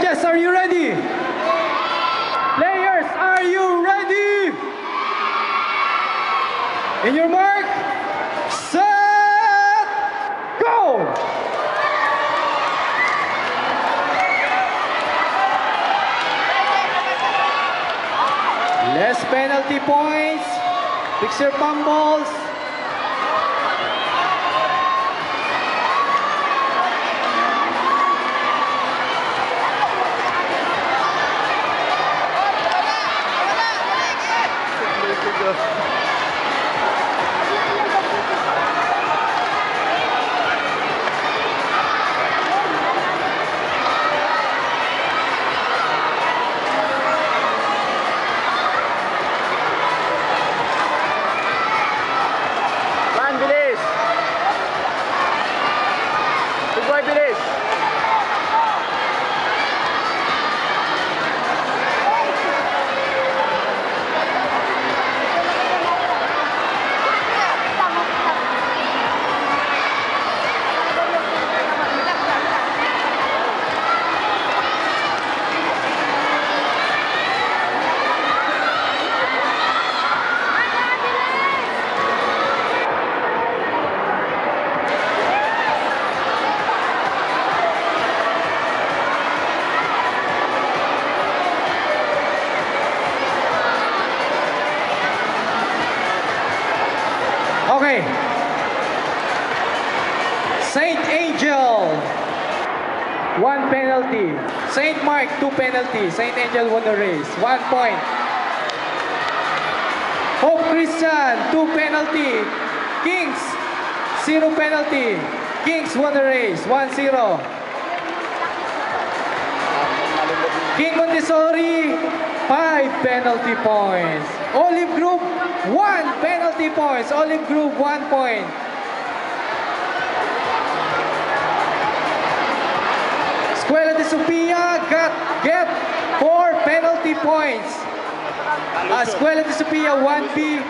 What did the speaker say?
Judges, are you ready? Players, are you ready? In your mark, set, go! Less penalty points. Fix your fumbles. Okay. Saint Angel, 1 penalty. Saint Mark, 2 penalties. Saint Angel won the race, 1 point. Hope Christian, 2 penalty. Kings, 0 penalty. Kings won the race, 1-0. King Montessori, 5 penalty points. Olive Group, 1 penalty points. Olive Group, 1 point. Escuela de Sofia get 4 penalty points. Escuela de Sofia, 1B,